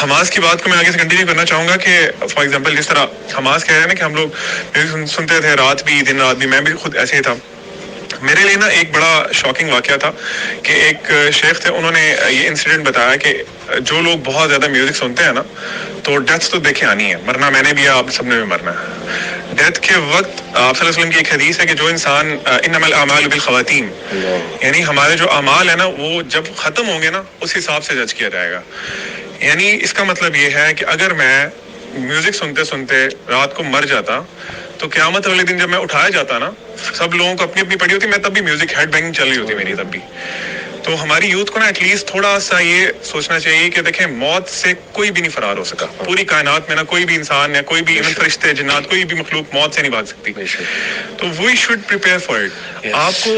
Hamas کی بات کو میں آگے سے کنٹینیو کرنا چاہوں گا کہ فار ایگزامپل جس طرح حماس کہہ رہے ہیں نا کہ ہم لوگ میوزک سنتے تھے رات بھی دن رات بھی, میں بھی خود ایسے ہی تھا. میرے لیے نا ایک بڑا شاکنگ واقعہ تھا کہ ایک شیخ تھے, انہوں نے یہ انسیڈنٹ بتایا کہ جو لوگ بہت زیادہ میوزک سنتے ہیں نا تو ڈیتھ تو دیکھے آنی ہے, مرنا میں نے بھی ہے, آپ سب نے بھی مرنا ہے. ڈیتھ کے وقت آپ صلی اللہ علیہ وسلم کی ایک حدیث ہے کہ جو انسان انما الاعمال بالخواتیم, یعنی ہمارے جو اعمال ہیں نا وہ جب ختم ہوں گے نا اس حساب سے جج کیا جائے گا. یعنی اس کا مطلب یہ ہے کہ اگر میں میوزک سنتے سنتے رات کو مر جاتا تو قیامت والے دن جب میں اٹھایا جاتا نا, سب لوگوں کو اپنی اپنی پڑی ہوتی, میں تب بھی میوزک ہیڈ بینگنگ چل رہی ہوتی میری تب بھی. تو ہماری یوتھ کو نا ایٹ لیسٹ تھوڑا سا یہ سوچنا چاہیے کہ دیکھیں موت سے کوئی بھی نہیں فرار ہو سکا, پوری کائنات میں نا کوئی بھی انسان یا کوئی بھی فرشتے جنات کوئی بھی مخلوق موت سے نہیں بھاگ سکتی. تو we should prepare for it. آپ کو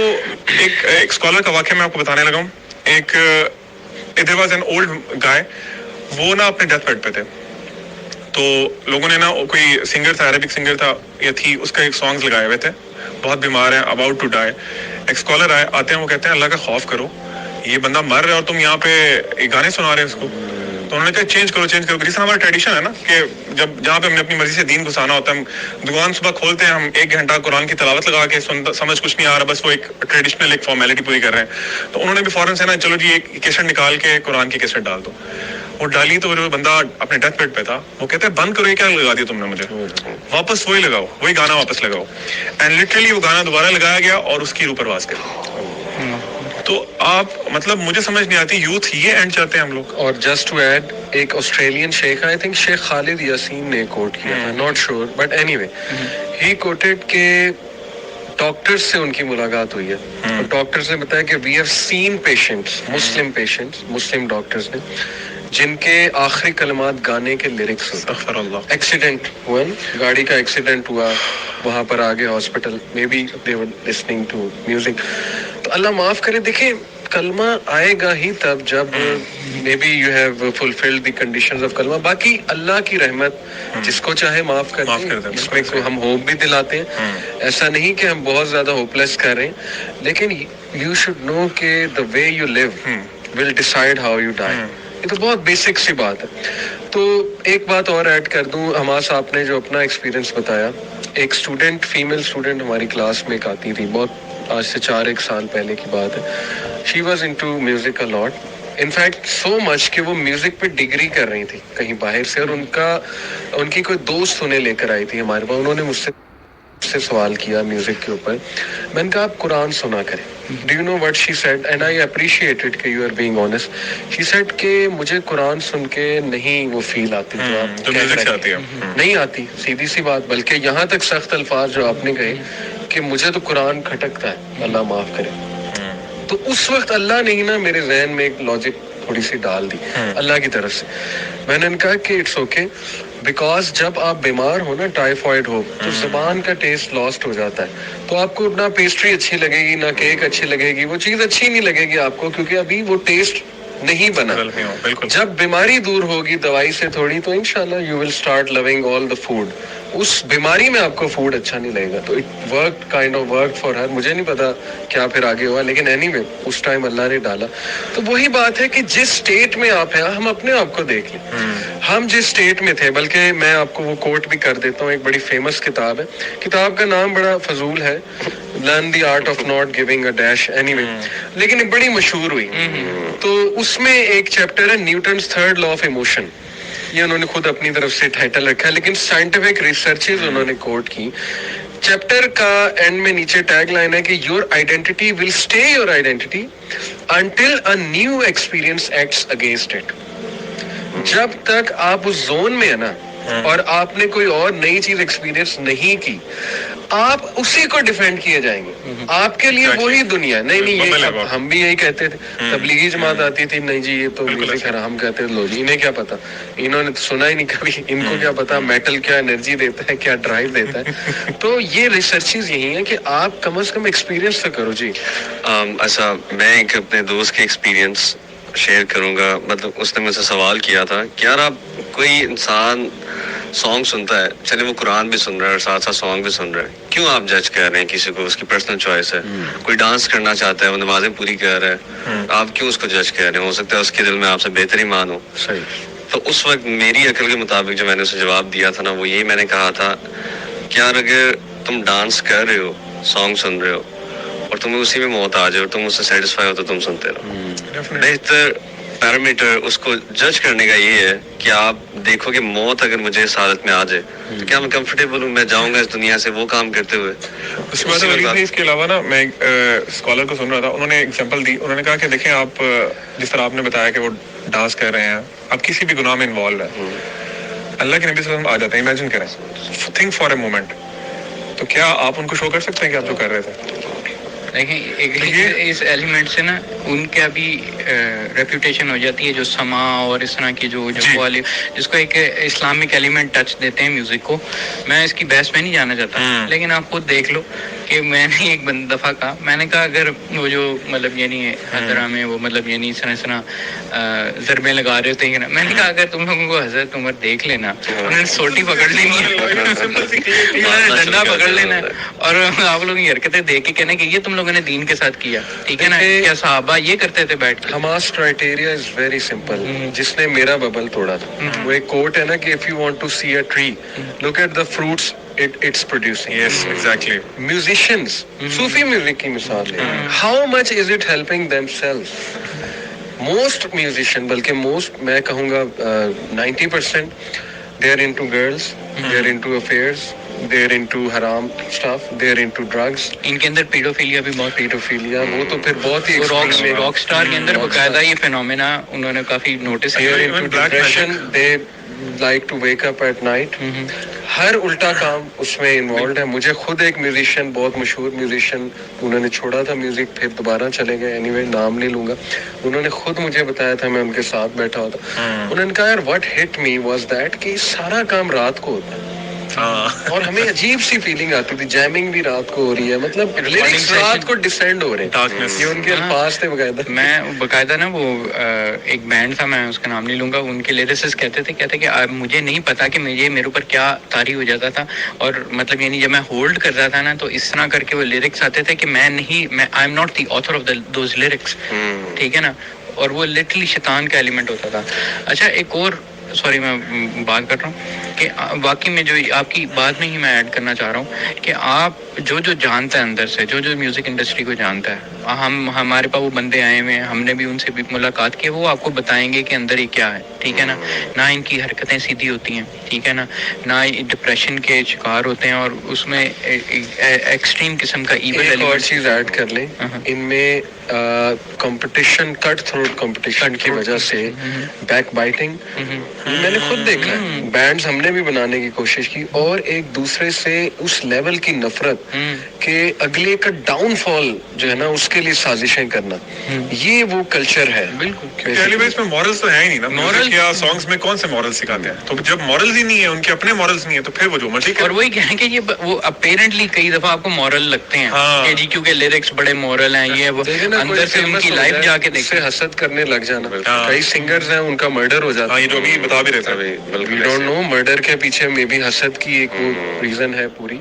ایک اسکالر کا واقعہ میں آپ کو بتانے لگا ہوں. ایک there was an old guy, وہ نا اپنے ڈیتھ بیڈ پہ تھے, تو لوگوں نے نا کوئی سنگر تھا, عربک سنگر تھا یا تھی, اس کا ایک سانگز لگائے ہوئے تھے, بہت بیمار ہیں, اباؤٹ ٹو ڈائی. ایک اسکالر آتے ہیں, وہ کہتے ہیں اللہ کا خوف کرو, یہ بندہ مر رہا ہے اور تم یہاں پہ گانے سنا رہے ہیں اس کو. تو انہوں نے کہا چینج کرو جس طرح ہمارا ٹریڈیشن ہے نا کہ جب جہاں پہ ہم نے اپنی مرضی سے دین گھسانا ہوتا ہے, ہم دکان صبح کھولتے ہیں, ہم 1 گھنٹہ قرآن کی تلاوت لگا کے سمجھ کچھ نہیں آ رہا, بس وہ ایک ٹریڈیشنل ایک فارمیلٹی پوری کر رہے ہیں. تو انہوں نے بھی فوراً سے نا چلو جی ایک کیسٹ نکال کے قرآن کی کیسٹ ڈال دو. وہ ڈالی تو جو بندہ اپنے ڈیتھ بیڈ پہ تھا وہ کہتے ہیں بند کرو, یہ کیا لگا دیا تم نے مجھے, واپس وہی لگاؤ, وہی گانا واپس لگاؤ. اینڈ لٹرلی وہ گانا دوبارہ لگایا گیا اور اس کی روح پرواز کری. تو آپ مطلب مجھے سمجھ نہیں آتی یوتھ یہ اینڈ چاہتے ہیں ہم لوگ. اور جسٹ ٹو ایڈ, ایک آسٹریلین شیخ, آئی تھنک شیخ خالد یاسین نے کوٹ کیا تھا, not sure but any way he quoted کہ ڈاکٹرز سے ان کی ملاقات ہوئی ہے, اور ڈاکٹرز نے بتایا کہ وی ہیو سین پیشنٹس, مسلم ڈاکٹرز نے, جن کے آخری کلمات گانے کے لیرکس ہوتے. ایکسیڈنٹ ہوا, گاڑی کا ایکسیڈنٹ ہوا, وہاں پر آگے hospital, maybe they were listening to music. تو اللہ معاف کرے, دیکھیں کلمہ آئے گا ہی تب جب maybe you have fulfilled the conditions of کلمہ. باقی اللہ کی رحمت جس کو چاہے معاف کر دیں, اس میں ہم ہوپ بھی دلاتے ہیں. ایسا نہیں کہ ہم بہت زیادہ ہوپلیس کر رہے ہیں, لیکن یو شوڈ نو کہ the way you live will decide how you die. یہ تو بہت بیسک سی بات ہے. تو ایک بات اور ایڈ کر دوں, حماس آپ نے جو اپنا ایکسپیرینس بتایا, ایک اسٹوڈنٹ, فیمیل اسٹوڈنٹ ہماری کلاس میں ایک آتی تھی, بہت آج سے 4-1 سال پہلے کی بات ہے. She was into music a lot, in fact so much کہ وہ میوزک پہ ڈگری کر رہی تھی کہیں باہر سے, اور ان کی کوئی دوست انہیں لے کر آئی تھی ہمارے پاس. انہوں نے مجھ سے سوال کیا میوزک کے اوپر. میں نے کہا آپ قرآن سنا کریں. Do you know what she said, and I appreciated کہ you are being honest. She said کہ مجھے قرآن سن کے نہیں وہ فیل آتی جو آپ میوزک سے آتی ہے, نہیں آتی, سیدھی سی بات. بلکہ یہاں تک سخت الفاظ جو آپ نے کہے کہ مجھے تو قرآن کھٹکتا ہے, اللہ معاف کرے. تو اس وقت اللہ نے ہی نا میرے ذہن میں ایک لاجک تھوڑی سی ڈال دی اللہ کی طرف سے. میں نے کہا کہ اٹس اوکے, بیکاز جب آپ بیمار ہو نا, ٹائیفائڈ ہو, تو زبان کا ٹیسٹ لاسٹ ہو جاتا ہے. تو آپ کو نہ پیسٹری اچھی لگے گی, نہ کیک اچھی لگے گی, وہ چیز اچھی نہیں لگے گی آپ کو, کیونکہ ابھی وہ ٹیسٹ نہیں بنا. جب بیماری دور ہوگی دوائی سے تھوڑی, تو انشاءاللہ you will start loving all the food. اس بیماری میں آپ کو فوڈ اچھا نہیں لگے گا. تو it work kind of work for her. مجھے نہیں پتا کیا پھر آگے ہوا, لیکن اینی وے اس ٹائم اللہ نے ڈالا. تو وہی بات ہے کہ جس اسٹیٹ میں آپ ہیں, ہم اپنے آپ کو دیکھ لیں, ہم جس اسٹیٹ میں تھے. بلکہ میں آپ کو وہ کوٹ بھی کر دیتا ہوں, ایک بڑی فیمس کتاب ہے, کتاب کا نام بڑا فضول ہے, learn the art of not giving A dash, any way, لیکن بڑی مشہور ہوئی. تو اس میں ایک چیپٹر ہے Newton's 3rd law of emotion. یہ انہوں نے خود اپنی طرف سے ٹائٹل رکھا ہے, لیکن سائنٹیفک ریسرچز انہوں نے کوٹ کی. چیپٹر کا اینڈ میں نیچے ٹیگ لائن ہے کہ your identity will stay your identity until a new experience acts against it. جب تک آپ اس زون میں ہے نا, اور آپ نے کوئی اور نئی چیز ایکسپیرئنس نہیں کی, آپ اسی کو ڈیفینڈ کیے جائیں گے. آپ کے لیے وہی دنیا. نہیں, ہم بھی یہی کہتے تھے. تبلیغی جماعت آتی تھی, نہیں جی یہ تو میوزک ہے, ہم کہتے ہیں لو جی انہیں کیا پتا, انہوں نے سنا ہی نہیں کبھی, ان کو کیا پتا میٹل کیا انرجی دیتا ہے, کیا ڈرائیو دیتا ہے. تو یہ ریسرچز یہی ہیں کہ آپ کم از کم ایکسپیرینس تو کرو. جی ایسا میں ایک اپنے دوست کے ایکسپیرینس شیئر کروں گا. مطلب اس نے مجھ سے سوال کیا تھا کہ یار آپ, کوئی انسان سانگ سنتا ہے, چلے وہ قرآن بھی سن رہا ہے اور ساتھ ساتھ سانگ بھی سن رہا ہے, کیوں آپ جج کر رہے ہیں کسی کو؟ اس کی پرسنل چوائس ہے. کوئی ڈانس کرنا چاہتا ہے, وہ نمازیں پوری کر رہا ہے, آپ کیوں اس کو جج کر رہے ہیں؟ ہو سکتا ہے اس کے دل میں آپ سے بہتر ایمان ہو. صحیح. تو اس وقت میری عقل کے مطابق جو میں نے اسے جواب دیا تھا نا وہ یہی میں نے کہا تھا کہ یار اگر تم ڈانس کر رہے ہو سانگ سن رہے ہو اور تمہیں اسی میں موت آ جائے اور تم اس سے سیٹسفائی ہو تو تم سنتے رہو. بہتر پیرامیٹر اس کو جج کرنے کا یہ ہے کہ آپ دیکھو کہ موت اگر مجھے اس حالت میں آ جائے تو کیا میں کمفرٹیبل ہوں, میں جاؤں گا اس دنیا سے وہ کام کرتے ہوئے. اس کے بعد اس کے علاوہ نا میں اسکالر کو سن رہا تھا, انہوں نے ایگزامپل دی, انہوں نے کہا کہ دیکھیں آپ جس طرح آپ نے بتایا کہ وہ ڈانس کر رہے ہیں, آپ کسی بھی گناہ میں انوالو ہے, اللہ کے نبی صلی اللہ علیہ وسلم آ جاتے ہیں, امیجن کریں, تھنک فار اے مومنٹ, تو کیا آپ ان کو شو کر سکتے ہیں کہ آپ جو کر رہے تھے؟ دیکھیں اس ایلیمنٹ سے نا ان کا بھی ریپوٹیشن ہو جاتی ہے, جو سما اور اس طرح کی جو والی جس کو ایک اسلامک ایلیمنٹ ٹچ دیتے ہیں میوزک کو. میں اس کی بحث میں نہیں جانا چاہتا, لیکن آپ خود دیکھ لو کہ میں نے ایک دفعہ کہا, میں نے کہا اگر وہ جو مطلب یعنی حضرہ میں وہ مطلب یعنی اس طرح ضربیں لگا رہے ہوتے ہیں نا, میں نے کہا اگر تم لوگوں کو حضرت عمر دیکھ لینا, انہوں نے سوٹی پکڑ لینی ہے, ڈنڈا پکڑ لینا ہے, اور آپ لوگ یہ حرکتیں دیکھ کے کہنا کہ یہ تم لوگوں نے دین کے ساتھ کیا, ٹھیک ہے نا, کیا صحابہ یہ کرتے تھے بیٹھ کے. Hamas criteria is very simple. جس نے میرا ببل توڑا تھا, وہ ایک کوٹ ہے نا کہ if you want to see a tree, look at the fruits it's producing. Yes, exactly. Musicians, Sufi music کی مثال ہے, how much is it helping themselves? Most musician, بلکہ most میں کہوں گا 90% they are into girls, they are into affairs, they are into haram stuff, they are into drugs. ان کے اندر paedophilia بھی بہت, paedophilia وہ تو پھر بہت ہی راک سٹار کے اندر باقاعدہ یہ فینومینا انہوں نے کافی نوٹس they کیا. are into depression, they like to wake up at night. ہر الٹا کام اس میں انوالوڈ ہے. مجھے خود ایک میوزیشین, بہت مشہور میوزیشین, انہوں نے چھوڑا تھا میوزک, پھر دوبارہ چلے گئے, اینی وے نام نہیں لوں گا, انہوں نے خود مجھے بتایا تھا, میں ان کے ساتھ بیٹھا ہوتا, انہوں نے کہا یار what hit me was that کہ سارا کام رات کو ہوتا ہے, اور ہمیں عجیب سی فیلنگ آتی تھی, جیمنگ بھی رات کو ہو رہی ہے, مطلب لیرکس رات کو ڈسینڈ ہو رہے ہیں, یہ ان کے الفاظ تھے باقاعدہ. میں باقاعدہ نا وہ ایک بینڈ تھا, میں اس کا نام نہیں لوں گا, ان کے لیریسس کہتے تھے کہ مجھے نہیں پتا کہ میرے اوپر کیا طاری ہو جاتا تھا, اور مطلب یعنی جب میں ہولڈ کرتا تھا نا تو اس طرح کر کے وہ لیرکس آتے تھے کہ میں I am not the author of those lyrics, ٹھیک ہے نا, اور وہ لٹرلی شیطان کا ایلیمنٹ ہوتا تھا. اچھا ایک اور سوری میں بات کر رہا ہوں کہ واقعی میں جو آپ کی بات میں ہی میں ایڈ کرنا چاہ رہا ہوں کہ آپ جو جانتا ہے اندر سے, جو میوزک انڈسٹری کو جانتا ہے, ہمارے پاس وہ بندے آئے ہوئے ہیں, ہم نے بھی ان سے بھی ملاقات کی, وہ آپ کو بتائیں گے کہ اندر ہی کیا ہے, ٹھیک ہے نا, نہ ان کی حرکتیں سیدھی ہوتی ہیں, ٹھیک ہے نا, نہ ڈپریشن کے شکار ہوتے ہیں, اور اس میں ایکسٹریم قسم کا ایون. ایک اور چیز ایڈ کر لیں, ان میں کمپٹیشن, کٹ تھروٹ کمپٹیشن کی وجہ سے بیک بائٹنگ میں نے خود دیکھا ہے. بینڈز ہم نے بھی بنانے کی کوشش کی, اور ایک دوسرے سے اس لیول کی نفرت کہ اگلے کا ڈاؤن فال جو ہے نا اس کے لیے سازشیں کرنا, یہ وہ کلچر ہے. بالکل, پہلی بار اس میں مورلز تو ہے ہی نہیں نا, مورل کیا سانگز میں کون سے مورل سکھاتے ہیں, تو جب مورلز ہی نہیں ہے, ان کے اپنے مورلز نہیں ہے, تو پھر وہ جو مرضی. اور وہی کہیں کہ یہ وہ اپیرنٹلی کئی دفعہ آپ کو مورل لگتے ہیں کہ جی کیونکہ لیرکس بڑے مورل ہیں, یہ وہ اندر سے ان کی لائف جا کے دیکھ سے حسد کرنے لگ جانا. کئی سنگرز ہیں ان کا مرڈر ہو جاتا ہے, یہ جو بھی بتا بھی رہتا ہے, وی ڈونٹ نو, مرڈر کے پیچھے میں بھی حسد کی ایک وہ ریزن ہے پوری.